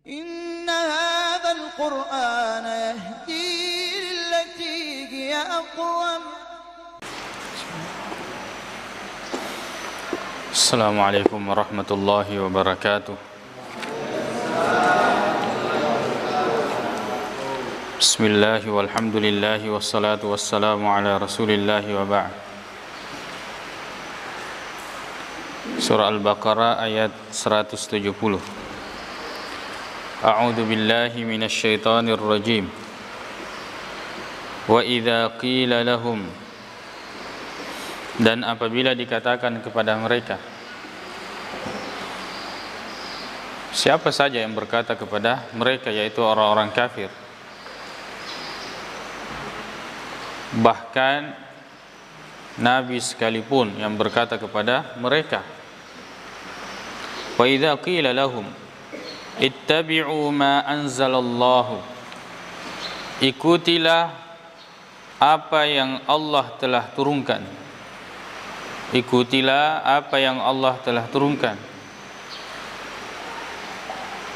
إن هذا القرآن يهدي للتي هي أقوم. السلام عليكم ورحمة الله وبركاته. بسم الله والحمد لله والصلاة والسلام على رسول الله وبعد. Surah Al-Baqarah ayat 170. A'udzu billahi minasyaitonir rajim. Wa idza qila lahum, dan apabila dikatakan kepada mereka, siapa saja yang berkata kepada mereka, yaitu orang-orang kafir, bahkan Nabi sekalipun yang berkata kepada mereka, wa idza qila lahum ittabi'u ma anzalallahu, ikutilah apa yang Allah telah turunkan, ikutilah apa yang Allah telah turunkan.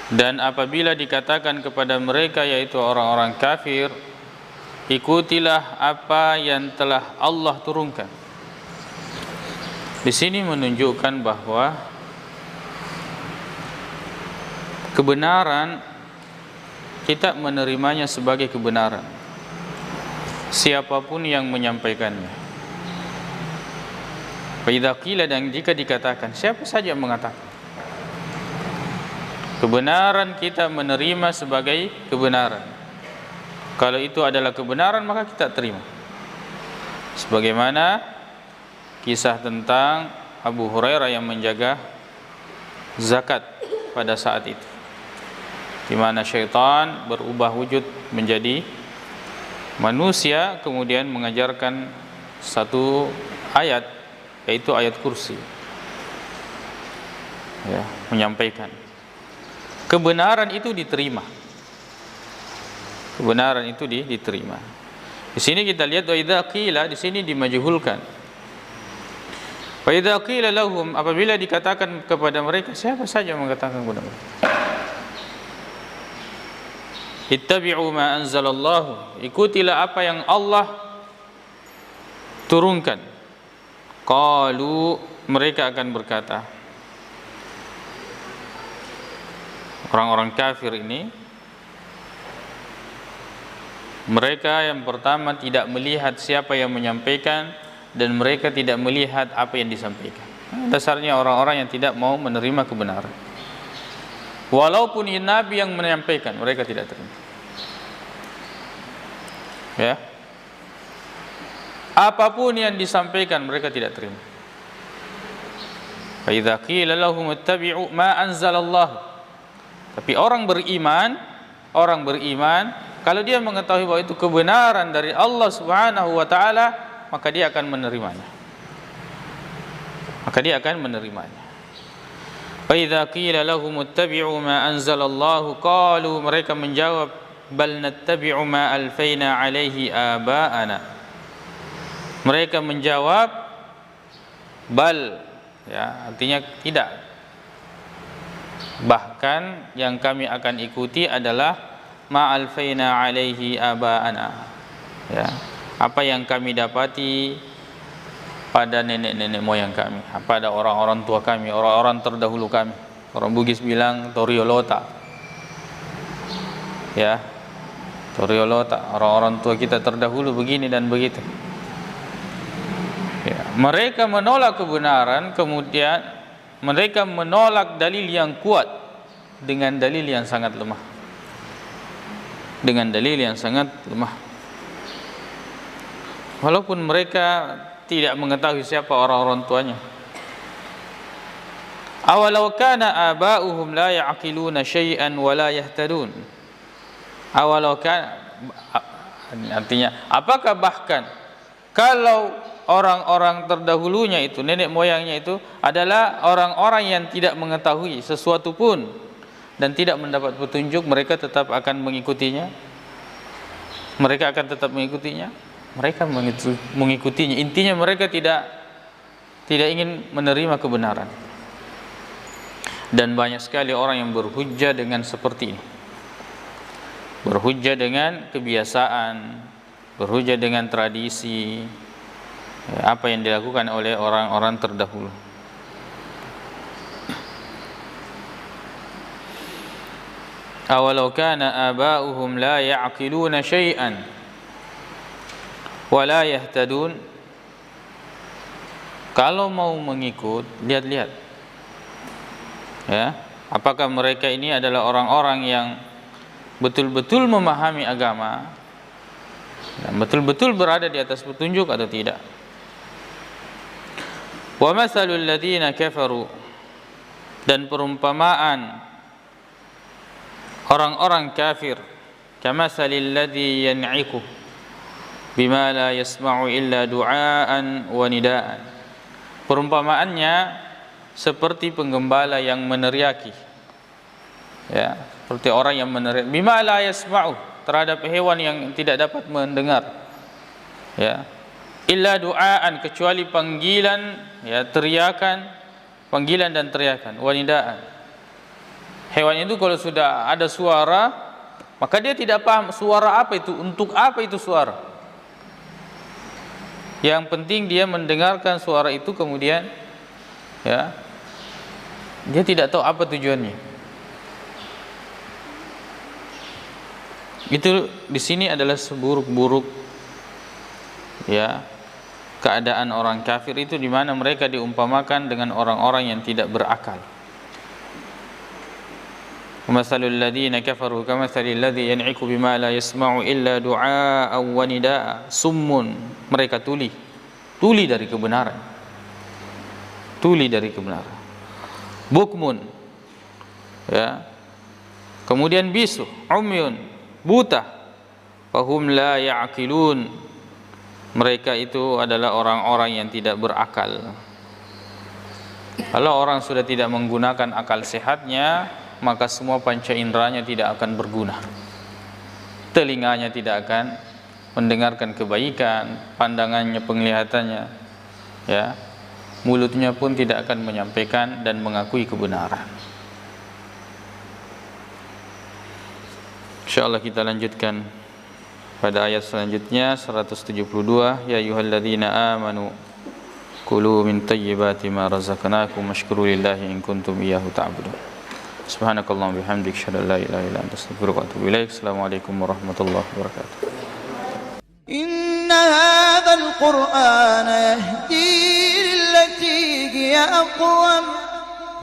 Dan apabila dikatakan kepada mereka, yaitu orang-orang kafir, ikutilah apa yang telah Allah turunkan. Di sini menunjukkan bahwa kebenaran kita menerimanya sebagai kebenaran, siapapun yang menyampaikannya. Fa idza qila, dan jika dikatakan, siapa saja yang mengatakan, kebenaran kita menerima sebagai kebenaran. Kalau itu adalah kebenaran, maka kita terima. Sebagaimana kisah tentang Abu Hurairah yang menjaga zakat pada saat itu, di mana syaitan berubah wujud menjadi manusia, kemudian mengajarkan satu ayat, yaitu ayat kursi, ya, menyampaikan kebenaran itu diterima. Kebenaran itu diterima. Di sini kita lihat wa idza qila, di sini dimajhulkan. Wa idza qila lahum, apabila dikatakan kepada mereka, siapa saja yang mengatakan kepada mereka, ittabi'u ma anzalallahu, ikutilah apa yang Allah turunkan. Qalu, mereka akan berkata, orang-orang kafir ini, mereka yang pertama tidak melihat siapa yang menyampaikan, dan mereka tidak melihat apa yang disampaikan. Dasarnya orang-orang yang tidak mau menerima kebenaran. Walaupun Nabi yang menyampaikan, mereka tidak terima. Ya, apapun yang disampaikan, mereka tidak terima. Fa idza qila lahum ittabi'u ma anzalallahu. Tapi orang beriman, kalau dia mengetahui bahwa itu kebenaran dari Allah Subhanahu wa taala, maka dia akan menerimanya. Wa idza qila lahum ittabi'u ma anzalallahu qalu, mereka menjawab, bal nattabi'u ma alfaina alaihi aba'ana. Mereka menjawab bal, ya, artinya tidak, bahkan yang kami akan ikuti adalah ma alfaina alaihi aba'ana, ya, apa yang kami dapati pada nenek-nenek moyang kami, pada orang-orang tua kami, orang-orang terdahulu kami. Orang Bugis bilang toriolota, ya, toriolota, orang-orang tua kita terdahulu begini dan begitu. Ya, mereka menolak kebenaran, kemudian mereka menolak dalil yang kuat dengan dalil yang sangat lemah. Walaupun mereka tidak mengetahui siapa orang-orang tuanya. Awalau kana aba'uhum la ya'qiluna syai'an wa la yahtadun. Awalau kana, artinya apakah bahkan kalau orang-orang terdahulunya itu, nenek moyangnya itu adalah orang-orang yang tidak mengetahui sesuatu pun dan tidak mendapat petunjuk, mereka tetap akan mengikutinya. Mereka mengikutinya. Intinya mereka tidak ingin menerima kebenaran. Dan banyak sekali orang yang berhujjah dengan seperti ini, berhujjah dengan kebiasaan, berhujjah dengan tradisi, apa yang dilakukan oleh orang-orang terdahulu. Awalau kana aba'uhum la ya'qiluna syai'an wa la yahtadun. Kalau mau mengikut, lihat-lihat, ya, apakah mereka ini adalah orang-orang yang betul-betul memahami agama dan betul-betul berada di atas petunjuk atau tidak. Wa mathalul ladzina kafaru, dan perumpamaan orang-orang kafir, kamathalil ladzi yan'iku bima la yasma'u illa du'aan wa nidaan. Perumpamaannya seperti penggembala yang meneriaki, ya, seperti orang yang meneriaki bima la yasma'u, terhadap hewan yang tidak dapat mendengar, ya, illa du'aan, kecuali panggilan, ya, teriakan, panggilan dan teriakan, wanidaan. Hewan itu kalau sudah ada suara, maka dia tidak paham suara apa itu, untuk apa itu suara. Yang penting dia mendengarkan suara itu, kemudian, ya, dia tidak tahu apa tujuannya. Itu di sini adalah seburuk-buruk, ya, keadaan orang kafir itu, di mana mereka diumpamakan dengan orang-orang yang tidak berakal. Masalul ladzina kafaru kamatsalil ladzi yan'iku bima la yasma'u illa du'aan wa nidaa. Summun, mereka tuli dari kebenaran, tuli dari kebenaran. Bukmun, ya, kemudian bisu, umyun, buta, fahum la ya'qilun, mereka itu adalah orang-orang yang tidak berakal. Kalau orang sudah tidak menggunakan akal sehatnya, maka semua panca inderanya tidak akan berguna. Telinganya tidak akan mendengarkan kebaikan, pandangannya, penglihatannya, ya, mulutnya pun tidak akan menyampaikan dan mengakui kebenaran. Insyaallah kita lanjutkan pada ayat selanjutnya, 172. Ya ayyuhalladzina amanu kulu min thayyibati ma razaqnakum washkuru lillahi in kuntum iyyahu ta'budun. Subhanakallahumma bihamdika asyhadu an la ilaha illa anta astaghfiruka wa atubu ilaik. Assalamualaikum warahmatullahi wabarakatuh. إن هذا القرآن يهدي للتي هي أقوم